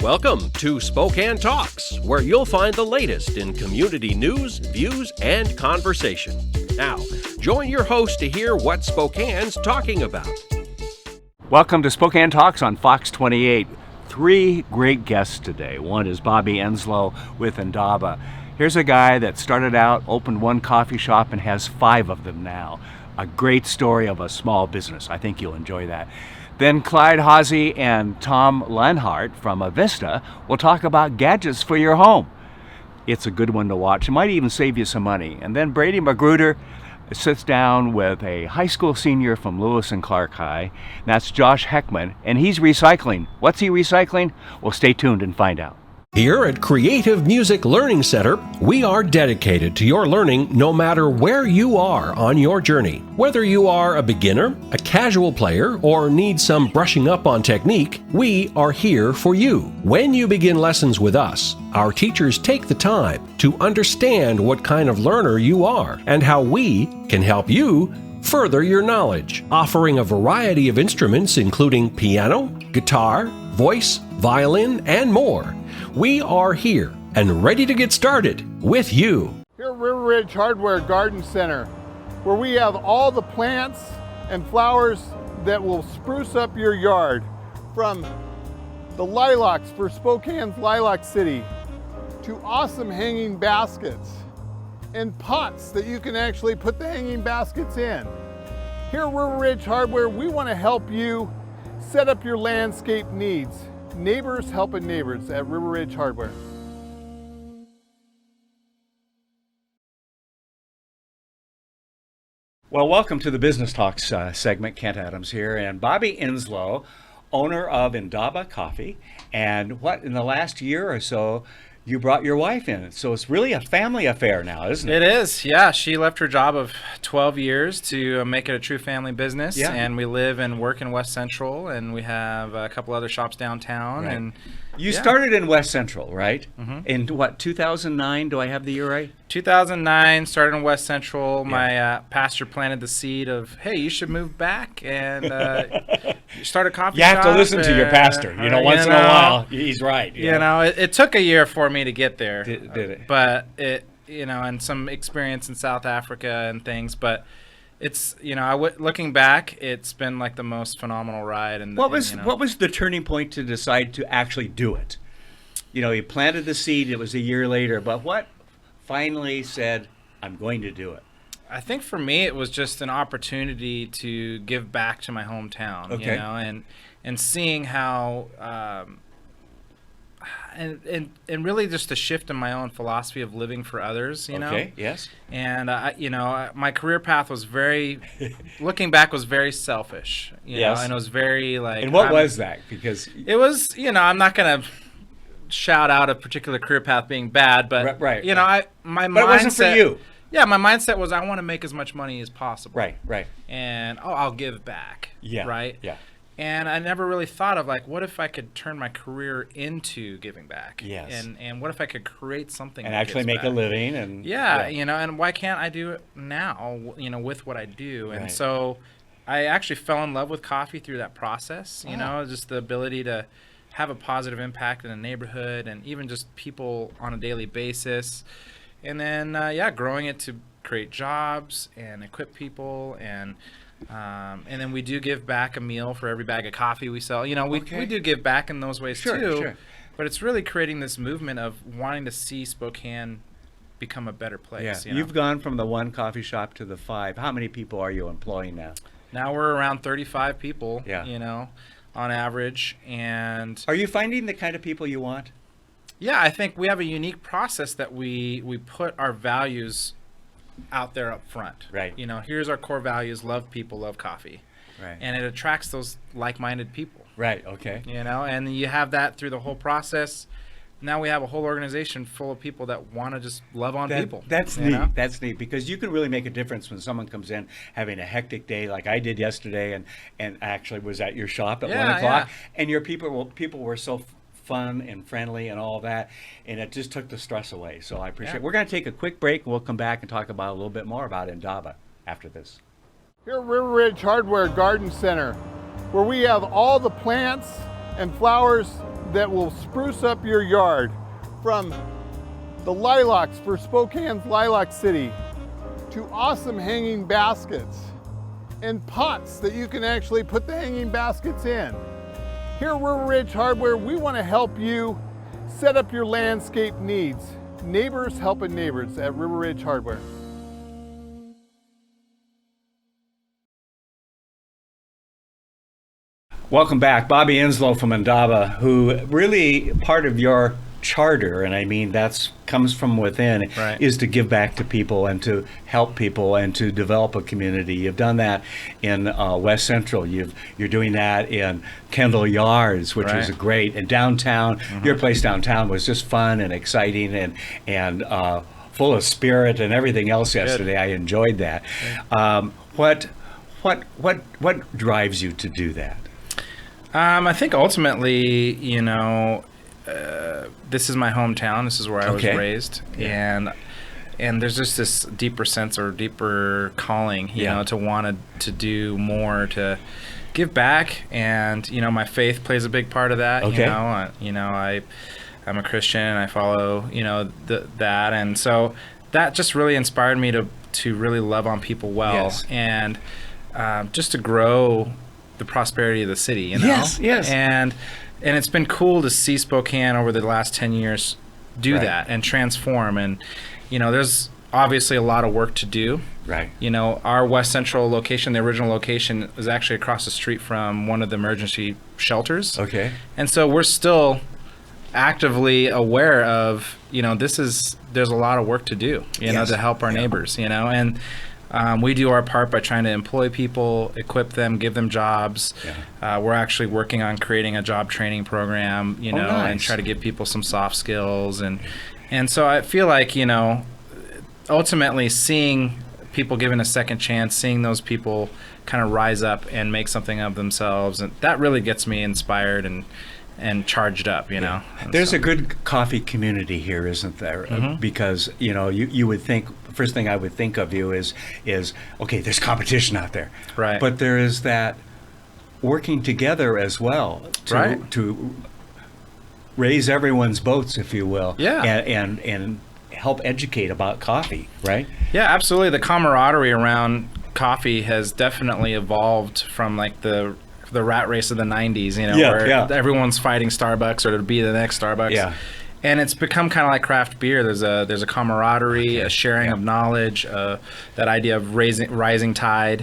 Welcome to Spokane Talks, where you'll find the latest in community news, views, and conversation. Now, join your host to hear what Spokane's talking about. Welcome to Spokane Talks on Fox 28. Three great guests today. One is Bobby Enslow with Indaba. Here's a guy that started out, opened one coffee shop, and has 5 of them now. A great story of a small business. I think you'll enjoy that. Then Clyde Hawsey and Tom Lienhard from Avista will talk about gadgets for your home. It's a good one to watch. It might even save you some money. And then Brady Magruder sits down with a high school senior from Lewis and Clark High. And that's Josh Hechtman, and he's recycling. What's he recycling? Well, stay tuned and find out. Here at Creative Music Learning Center, we are dedicated to your learning no matter where you are on your journey. Whether you are a beginner, a casual player, or need some brushing up on technique, we are here for you. When you begin lessons with us, our teachers take the time to understand what kind of learner you are and how we can help you further your knowledge, offering a variety of instruments including piano, guitar, voice, violin, and more. We are here and ready to get started with you. Here at River Ridge Hardware Garden Center, where we have all the plants and flowers that will spruce up your yard, from the lilacs for Spokane's Lilac City to awesome hanging baskets and pots that you can actually put the hanging baskets in. Here at River Ridge Hardware, we want to help you set up your landscape needs. Neighbors helping neighbors at River Ridge Hardware. Well, welcome to the Business Talks segment. Kent Adams here, and Bobby Enslow, owner of Indaba Coffee. And in the last year or so, you brought your wife in. So it's really a family affair now, isn't it? It is, yeah. She left her job of 12 years to make it a true family business. Yeah. And we live and work in West Central, and we have a couple other shops downtown. Right. And you started in West Central, right? Mm-hmm. In what, 2009? Do I have the year right? 2009, started in West Central. Yeah. My pastor planted the seed of, hey, you should move back and start a coffee shop. shop. You have to listen to your pastor. Once in a while, he's right. It took a year for me to get there. Did it? But and some experience in South Africa and things, but it's, looking back, it's been like the most phenomenal ride. And what was the turning point to decide to actually do it? You planted the seed. It was a year later, but what finally said, I'm going to do it? I think for me, it was just an opportunity to give back to my hometown. Okay. And seeing how. And really just a shift in my own philosophy of living for others, know? Okay, yes. And, my career path was looking back, was very selfish, yes. know, and it was very like. And what was that? Because. It was, I'm not going to shout out a particular career path being bad, but, right. My but mindset. It wasn't for you. Yeah, my mindset was I want to make as much money as possible. Right. And, I'll give back. Yeah. Right? Yeah. And I never really thought of what if I could turn my career into giving back? Yes. And what if I could create something and that actually gives make back? a living and and why can't I do it now? With what I do, and right. So I actually fell in love with coffee through that process. Just the ability to have a positive impact in a neighborhood and even just people on a daily basis, and then growing it to create jobs and equip people and then we do give back a meal for every bag of coffee we sell. We do give back in those ways too. Sure. But it's really creating this movement of wanting to see Spokane become a better place. Yeah. You've gone from the one coffee shop to the 5. How many people are you employing now? Now we're around 35 people, Yeah. On average. And are you finding the kind of people you want? Yeah, I think we have a unique process that we put our values out there up front. Right. Here's our core values: love people, love coffee. Right. And it attracts those like-minded people. Right. Okay. And you have that through the whole process. Now we have a whole organization full of people that want to just love on people. That's neat. That's neat, because you can really make a difference when someone comes in having a hectic day like I did yesterday, and actually was at your shop at 1 o'clock, and your people were so fun and friendly and all that, and it just took the stress away. So I appreciate it. We're going to take a quick break, and we'll come back and talk about a little bit more about Indaba after this. Here at River Ridge Hardware Garden Center, where we have all the plants and flowers that will spruce up your yard, from the lilacs for Spokane's Lilac City to awesome hanging baskets and pots that you can actually put the hanging baskets in. Here at River Ridge Hardware, we want to help you set up your landscape needs. Neighbors helping neighbors at River Ridge Hardware. Welcome back. Bobby Enslow from Indaba, who really part of your charter, and I mean that's comes from within, Right. is to give back to people and to help people and to develop a community. You've done that in West Central. You're doing that in Kendall Yards, which was Right. great. And downtown, your place downtown was just fun and exciting and full of spirit and everything else yesterday. I enjoyed that. What drives you to do that? I think ultimately, this is my hometown. This is where I was Okay. raised, and there's just this deeper sense or deeper calling, you know, to want to do more, to give back, and my faith plays a big part of that. Okay. I'm a Christian. And I follow, that, and so that just really inspired me to really love on people well, Yes. and just to grow the prosperity of the city, Yes, yes. And it's been cool to see Spokane over the last 10 years do Right. that and transform. And, there's obviously a lot of work to do. Right. Our West Central location, the original location, was actually across the street from one of the emergency shelters. Okay. And so we're still actively aware of, there's a lot of work to do, Yes. to help our neighbors, and we do our part by trying to employ people, equip them, give them jobs. Yeah. We're actually working on creating a job training program, and nice. try to give people some soft skills. And so I feel like, ultimately seeing people given a second chance, seeing those people kind of rise up and make something of themselves, and that really gets me inspired and charged up, And There's so- a good coffee community here, isn't there? Because you would think, the first thing I would think of you is okay, there's competition out there, Right. But there is that working together as well to raise everyone's boats, if you will, Yeah. and help educate about coffee, right? Yeah, absolutely. The camaraderie around coffee has definitely evolved from like the rat race of the 90s, where everyone's fighting Starbucks or to be the next Starbucks. Yeah. And it's become kind of like craft beer. There's a camaraderie, a sharing of knowledge, that idea of rising tide,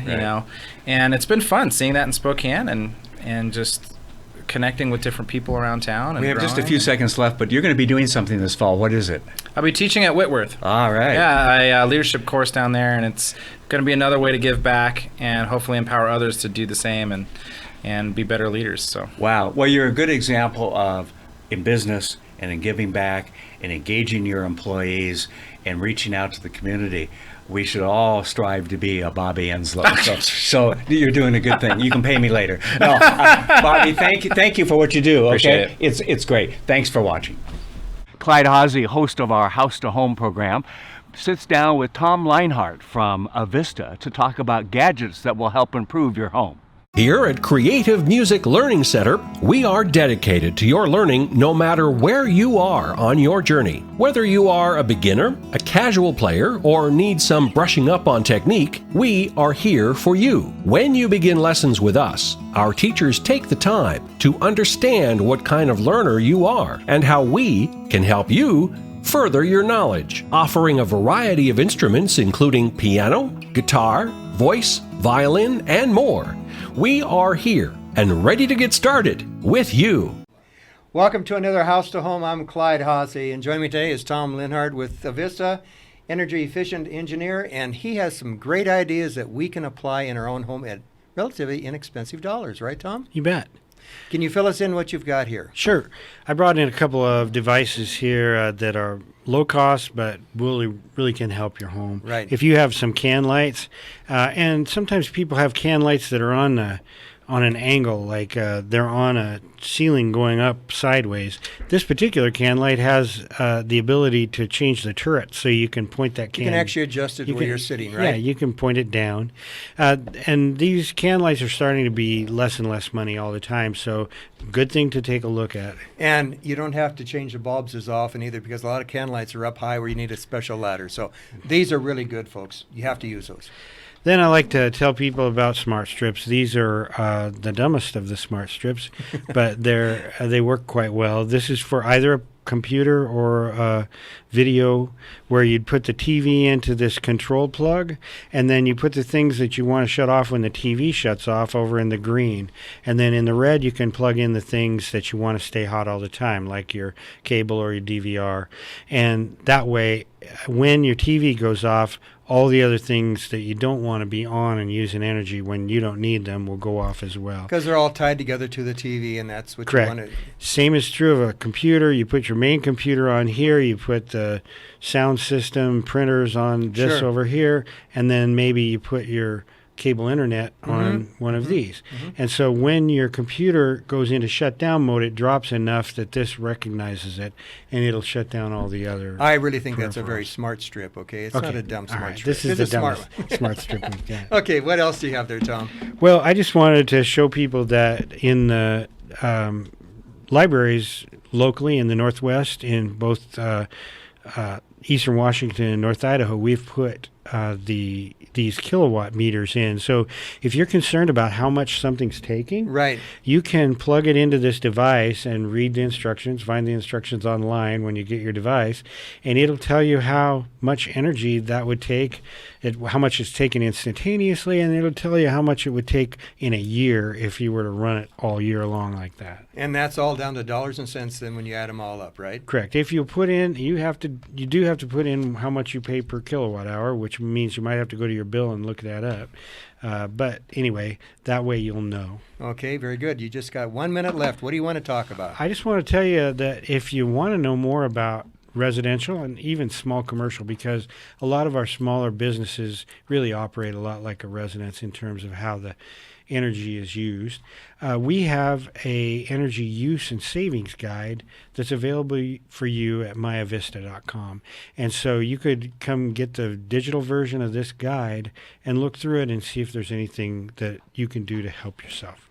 And it's been fun seeing that in Spokane and just connecting with different people around town. And We have just a growing. few seconds left, but you're going to be doing something this fall. What is it? I'll be teaching at Whitworth. All right. Yeah, a leadership course down there, and it's going to be another way to give back and hopefully empower others to do the same and be better leaders. So Wow. Well, you're a good example of, in business and in giving back and engaging your employees and reaching out to the community. We should all strive to be a Bobby Enslow. So you're doing a good thing. You can pay me later. No, Bobby, thank you for what you do. Okay, Appreciate it. It's great. Thanks for watching. Clyde Hawsey, host of our House to Home program, sits down with Tom Lienhard from Avista to talk about gadgets that will help improve your home. Here at Creative Music Learning Center, we are dedicated to your learning no matter where you are on your journey. Whether you are a beginner, a casual player, or need some brushing up on technique, we are here for you. When you begin lessons with us, our teachers take the time to understand what kind of learner you are and how we can help you further your knowledge, offering a variety of instruments including piano, guitar, voice, violin, and more. We are here and ready to get started with you. Welcome to another House to Home. I'm Clyde Hawsey, and joining me today is Tom Lienhard with Avista, energy efficient engineer, and he has some great ideas that we can apply in our own home at relatively inexpensive dollars, right, Tom? You bet. Can you fill us in what you've got here? Sure. I brought in a couple of devices here that are low cost, but really can help your home. Right. If you have some can lights, and sometimes people have can lights that are on on an angle, like they're on a ceiling going up sideways. This particular can light has the ability to change the turret, so you can point that can. You can actually adjust it to where you're sitting, right? Yeah, you can point it down. And these can lights are starting to be less and less money all the time, so good thing to take a look at. And you don't have to change the bulbs as often either, because a lot of can lights are up high where you need a special ladder. So these are really good, folks. You have to use those. Then I like to tell people about smart strips. These are the dumbest of the smart strips, but they work quite well. This is for either a computer or video, where you'd put the TV into this control plug, and then you put the things that you want to shut off when the TV shuts off over in the green. And then in the red, you can plug in the things that you want to stay hot all the time, like your cable or your DVR. And that way, when your TV goes off, all the other things that you don't want to be on and using energy when you don't need them will go off as well. Because they're all tied together to the TV, and that's what Correct. you want to. Same is true of a computer. You put your main computer on here, you put the sound system printers on this Sure. over here, and then maybe you put your cable internet on one of these. And so when your computer goes into shutdown mode, it drops enough that this recognizes it, and it'll shut down all the other. I really think that's a very peripherals. smart strip, okay? It's Okay. not a dumb All smart right. strip. This is It's the a smart dumbest one. smart strip we've got. Okay, what else do you have there, Tom? Well, I just wanted to show people that in the libraries locally in the Northwest, in both Eastern Washington and North Idaho, we've put these kilowatt meters in. So if you're concerned about how much something's taking, Right. you can plug it into this device and read the instructions, find the instructions online when you get your device, and it'll tell you how much energy that would take, how much it's taken instantaneously, and it'll tell you how much it would take in a year if you were to run it all year long like that. And that's all down to dollars and cents then when you add them all up, right? Correct. If you put in, you do have to put in how much you pay per kilowatt hour, which means you might have to go to your bill and look that up. But anyway, that way you'll know. Okay, very good. You just got 1 minute left. What do you want to talk about? I just want to tell you that if you want to know more about residential and even small commercial, because a lot of our smaller businesses really operate a lot like a residence in terms of how the energy is used. We have a energy use and savings guide that's available for you at myavista.com. And so you could come get the digital version of this guide and look through it and see if there's anything that you can do to help yourself.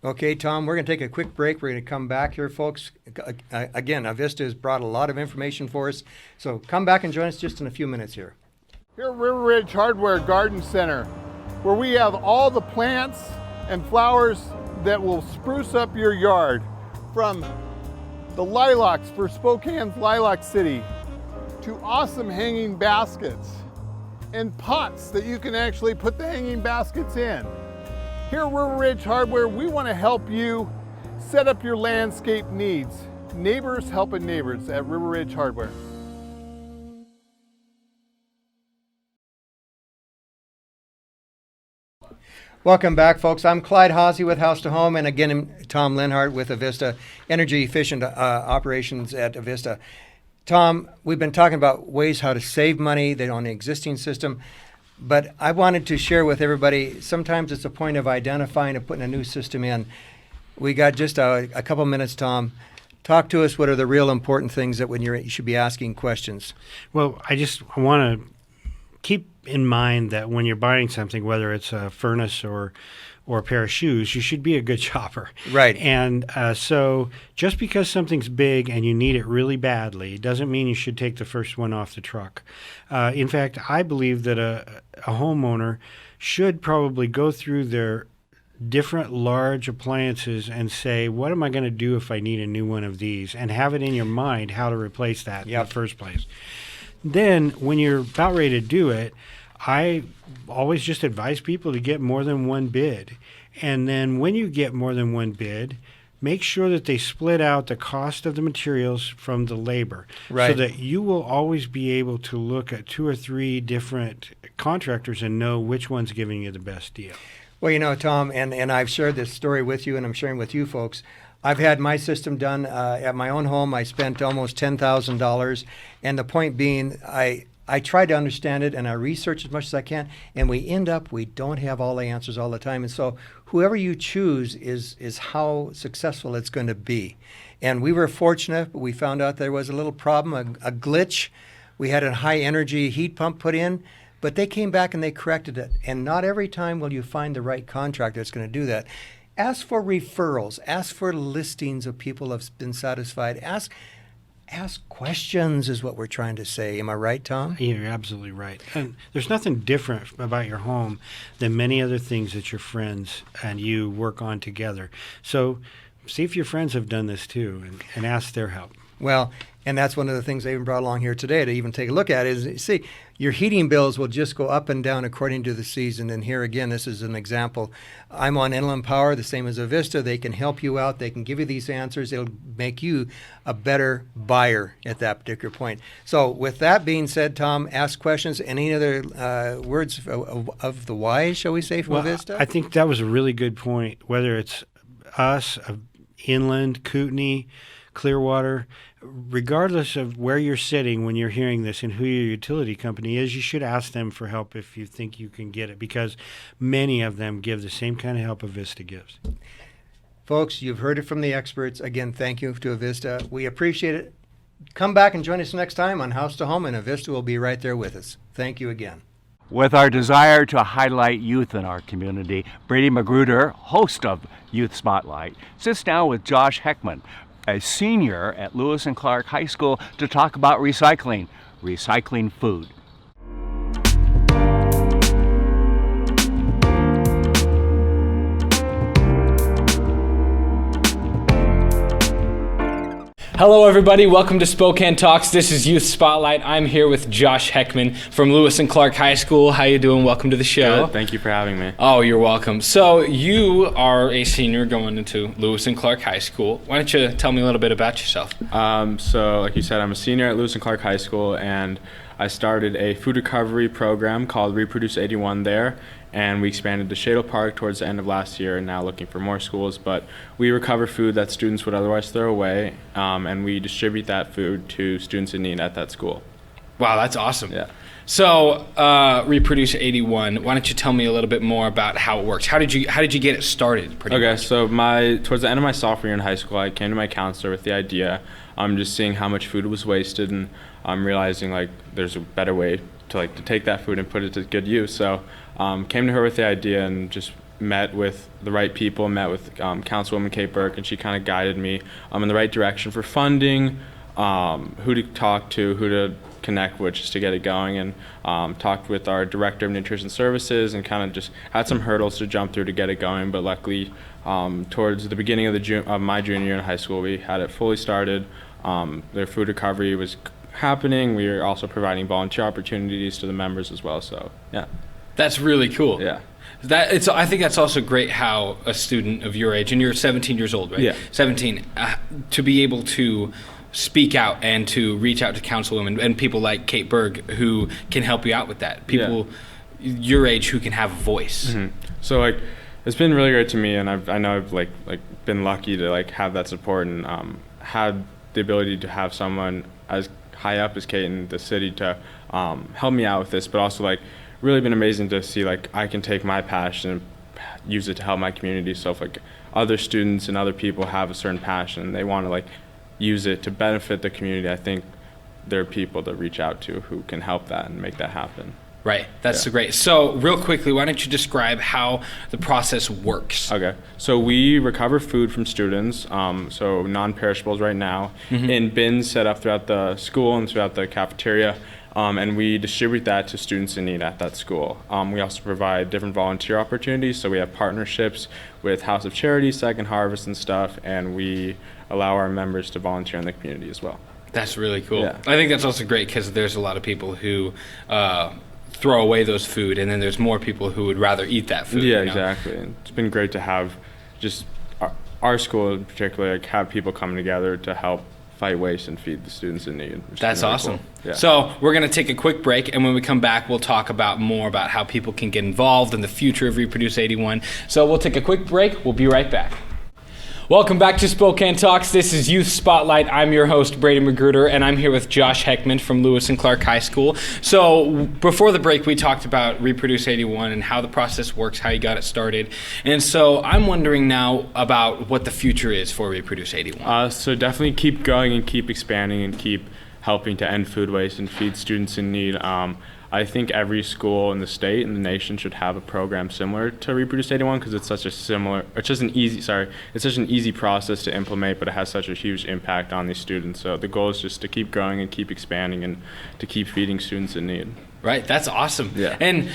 Okay, Tom, we're going to take a quick break. We're going to come back here, folks. Again, Avista has brought a lot of information for us. So come back and join us just in a few minutes here. Here at River Ridge Hardware Garden Center, where we have all the plants and flowers that will spruce up your yard, from the lilacs for Spokane's Lilac City to awesome hanging baskets and pots that you can actually put the hanging baskets in. Here at River Ridge Hardware, we want to help you set up your landscape needs. Neighbors helping neighbors at River Ridge Hardware. Welcome back, folks. I'm Clyde Hawsey with House to Home, and again, I'm Tom Lienhard with Avista, energy efficient operations at Avista. Tom, we've been talking about ways how to save money on the existing system, but I wanted to share with everybody, sometimes it's a point of identifying and putting a new system in. We got just a couple minutes, Tom. Talk to us. What are the real important things that when you should be asking questions? Well, I just want to keep in mind that when you're buying something, whether it's a furnace or a pair of shoes, you should be a good shopper. Right. And so just because something's big and you need it really badly doesn't mean you should take the first one off the truck. In fact, I believe that a homeowner should probably go through their different large appliances and say, what am I going to do if I need a new one of these? And have it in your mind how to replace that in the first place. Then when you're about ready to do it, I always just advise people to get more than one bid. And then when you get more than one bid, make sure that they split out the cost of the materials from the labor. Right. So that you will always be able to look at 2 or 3 different contractors and know which one's giving you the best deal. Well, you know, Tom, and I've shared this story with you, and I'm sharing with you folks. I've had my system done at my own home. I spent almost $10,000, and the point being, I try to understand it and I research as much as I can, and we don't have all the answers all the time. And so whoever you choose is how successful it's going to be. And we were fortunate, but we found out there was a little problem, a glitch. We had a high energy heat pump put in, but they came back and they corrected it. And not every time will you find the right contractor that's going to do that. Ask for referrals. Ask for listings of people who have been satisfied. Ask questions is what we're trying to say. Am I right, Tom? Yeah, you're absolutely right. And there's nothing different about your home than many other things that your friends and you work on together. So see if your friends have done this too and ask their help. Well, and that's one of the things they even brought along here today to even take a look at is, see, your heating bills will just go up and down according to the season. And here again, this is an example. I'm on Inland Power, the same as Avista. They can help you out. They can give you these answers. It'll make you a better buyer at that particular point. So with that being said, Tom, ask questions. Any other words of the wise, shall we say, from Avista? I think that was a really good point, whether it's us, Inland, Kootenai, Clearwater, regardless of where you're sitting when you're hearing this and who your utility company is, you should ask them for help if you think you can get it, because many of them give the same kind of help Avista gives. Folks, you've heard it from the experts. Again, thank you to Avista. We appreciate it. Come back and join us next time on House to Home, and Avista will be right there with us. Thank you again. With our desire to highlight youth in our community, Brady Magruder, host of Youth Spotlight, sits down with Josh Hechtman, a senior at Lewis and Clark High School, to talk about recycling food. Hello everybody, welcome to Spokane Talks. This is Youth Spotlight. I'm here with Josh Hechtman from Lewis and Clark High School. How you doing? Welcome to the show. Good. Thank you for having me. Oh, you're welcome. So you are a senior going into Lewis and Clark High School. Why don't you tell me a little bit about yourself? So like you said, I'm a senior at Lewis and Clark High School, and I started a food recovery program called Reproduce 81 there. And we expanded to Shadle Park towards the end of last year, and now looking for more schools. But we recover food that students would otherwise throw away, and we distribute that food to students in need at that school. Wow, that's awesome. Yeah. So Reproduce 81. Why don't you tell me a little bit more about how it works? How did you get it started? So towards the end of my sophomore year in high school, I came to my counselor with the idea. Just seeing how much food was wasted, and realizing like there's a better way to take that food and put it to good use. So came to her with the idea and just met with the right people, met with Councilwoman Kate Burke, and she kind of guided me in the right direction for funding, who to talk to, who to connect with just to get it going, and talked with our Director of Nutrition Services and kind of just had some hurdles to jump through to get it going. But luckily, towards the beginning of my junior year in high school, we had it fully started. Their food recovery was happening. We were also providing volunteer opportunities to the members as well. So yeah. That's really cool. Yeah. I think that's also great how a student of your age, and you're 17 years old, right? Yeah. 17, to be able to speak out and to reach out to councilwomen and people like Kate Berg who can help you out with that. People your age who can have a voice. Mm-hmm. So it's been really great to me, and I know I've been lucky to have that support and had the ability to have someone as high up as Kate in the city to help me out with this, but also really been amazing to see I can take my passion and use it to help my community. So if other students and other people have a certain passion and they want to use it to benefit the community, I think there are people to reach out to who can help that and make that happen. Right, that's great. So real quickly, why don't you describe how the process works? Okay, so we recover food from students, so non-perishables right now, in bins set up throughout the school and throughout the cafeteria. And we distribute that to students in need at that school. We also provide different volunteer opportunities, so we have partnerships with House of Charity, Second Harvest and stuff, and we allow our members to volunteer in the community as well. That's really cool. Yeah. I think that's also great because there's a lot of people who throw away those food, and then there's more people who would rather eat that food. Yeah, exactly. And it's been great to have just our school in particular, have people coming together to help fight waste and feed the students in need. That's really awesome. Cool. Yeah. So we're going to take a quick break, and when we come back, we'll talk about more about how people can get involved in the future of Reproduce 81. So we'll take a quick break. We'll be right back. Welcome back to Spokane Talks. This is Youth Spotlight. I'm your host, Brady Magruder, and I'm here with Josh Hechtman from Lewis and Clark High School. So before the break, we talked about Reproduce 81 and how the process works, how you got it started. And so I'm wondering now about what the future is for Reproduce 81. So definitely keep going and keep expanding and keep helping to end food waste and feed students in need. I think every school in the state and the nation should have a program similar to Reproduce 81 because it's such an easy process to implement, but it has such a huge impact on these students. So the goal is just to keep growing and keep expanding and to keep feeding students in need. Right, that's awesome. Yeah. And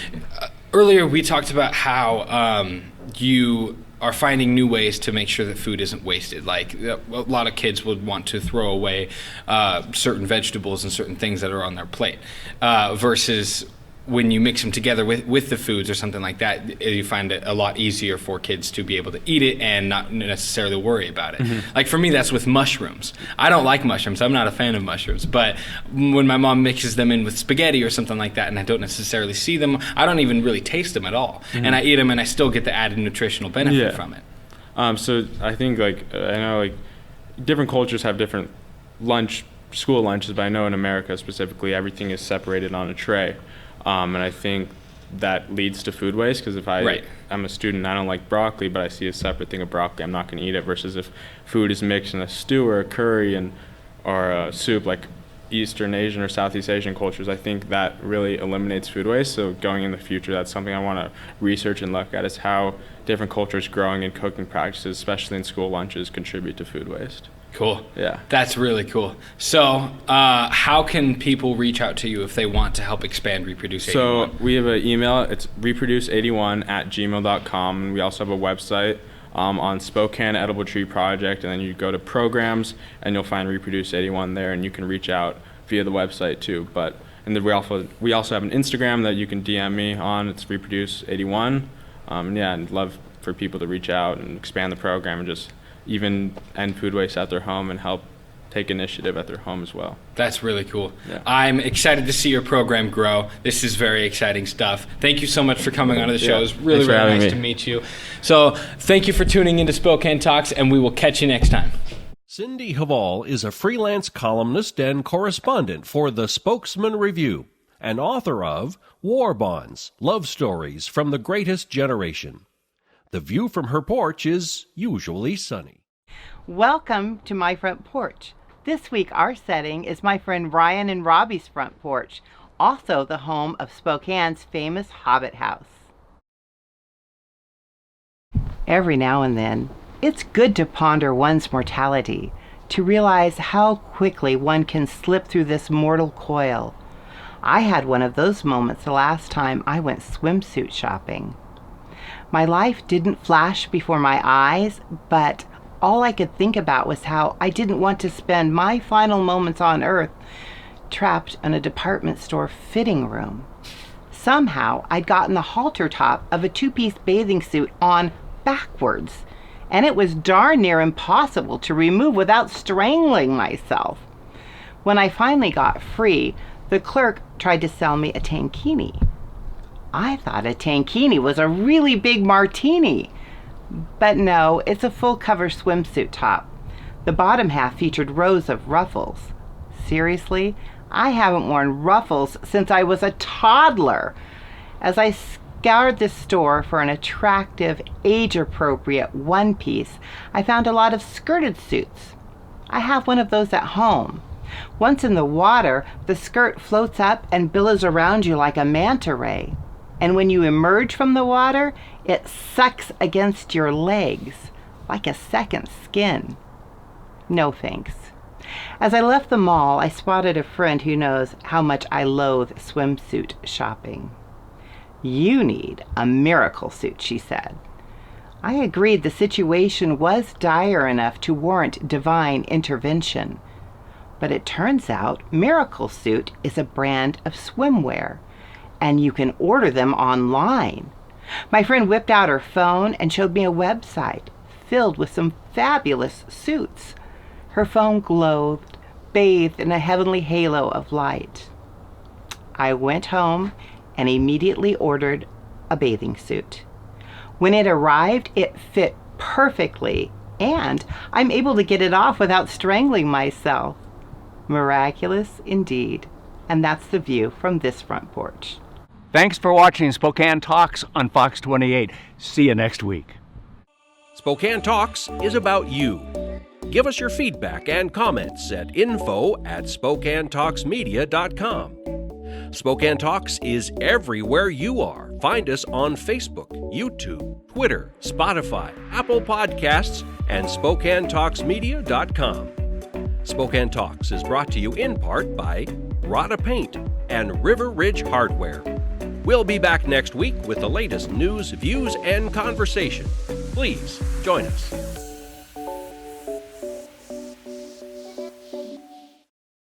earlier we talked about how you are finding new ways to make sure that food isn't wasted. Like a lot of kids would want to throw away certain vegetables and certain things that are on their plate versus when you mix them together with the foods or something like that, you find it a lot easier for kids to be able to eat it and not necessarily worry about it. Mm-hmm. Like for me, that's with mushrooms. I don't like mushrooms. I'm not a fan of mushrooms. But when my mom mixes them in with spaghetti or something like that and I don't necessarily see them, I don't even really taste them at all. Mm-hmm. And I eat them and I still get the added nutritional benefit from it. So I think I know different cultures have different school lunches, but I know in America specifically, everything is separated on a tray. And I think that leads to food waste because if I'm a student, I don't like broccoli, but I see a separate thing of broccoli, I'm not going to eat it. Versus if food is mixed in a stew or a curry or a soup, like Eastern Asian or Southeast Asian cultures, I think that really eliminates food waste. So going in the future, that's something I want to research and look at is how different cultures growing and cooking practices, especially in school lunches, contribute to food waste. Cool. Yeah. That's really cool. So how can people reach out to you if they want to help expand Reproduce 81? So we have an email. It's reproduce81@gmail.com. And we also have a website on Spokane Edible Tree Project. And then you go to programs and you'll find Reproduce 81 there. And you can reach out via the website too. And then we also have an Instagram that you can DM me on. It's Reproduce 81. And I'd love for people to reach out and expand the program and just even end food waste at their home and help take initiative at their home as well. That's really cool. Yeah. I'm excited to see your program grow. This is very exciting stuff. Thank you so much for coming on the show. It was really, really nice to meet you. So thank you for tuning into Spokane Talks, and we will catch you next time. Cindy Hval is a freelance columnist and correspondent for the Spokesman Review and author of War Bonds, Love Stories from the Greatest Generation. The view from her porch is usually sunny. Welcome to my front porch. This week our setting is my friend Ryan and Robbie's front porch, also the home of Spokane's famous Hobbit house. Every now and then, it's good to ponder one's mortality, to realize how quickly one can slip through this mortal coil. I had one of those moments the last time I went swimsuit shopping. My life didn't flash before my eyes, but all I could think about was how I didn't want to spend my final moments on Earth trapped in a department store fitting room. Somehow, I'd gotten the halter top of a two-piece bathing suit on backwards, and it was darn near impossible to remove without strangling myself. When I finally got free, the clerk tried to sell me a tankini. I thought a tankini was a really big martini. But no, it's a full cover swimsuit top. The bottom half featured rows of ruffles. Seriously, I haven't worn ruffles since I was a toddler. As I scoured the store for an attractive, age-appropriate one piece, I found a lot of skirted suits. I have one of those at home. Once in the water, the skirt floats up and billows around you like a manta ray. And when you emerge from the water, it sucks against your legs like a second skin. No thanks. As I left the mall, I spotted a friend who knows how much I loathe swimsuit shopping. "You need a miracle suit," she said. I agreed the situation was dire enough to warrant divine intervention. But it turns out Miracle Suit is a brand of swimwear, and you can order them online. My friend whipped out her phone and showed me a website filled with some fabulous suits. Her phone glowed, bathed in a heavenly halo of light. I went home and immediately ordered a bathing suit. When it arrived, it fit perfectly And I'm able to get it off without strangling myself. Miraculous indeed. And that's the view from this front porch. Thanks for watching Spokane Talks on Fox 28. See you next week. Spokane Talks is about you. Give us your feedback and comments at info@SpokaneTalksMedia.com. Spokane Talks is everywhere you are. Find us on Facebook, YouTube, Twitter, Spotify, Apple Podcasts, and SpokaneTalksMedia.com. Spokane Talks is brought to you in part by Rada Paint and River Ridge Hardware. We'll be back next week with the latest news, views, and conversation. Please join us.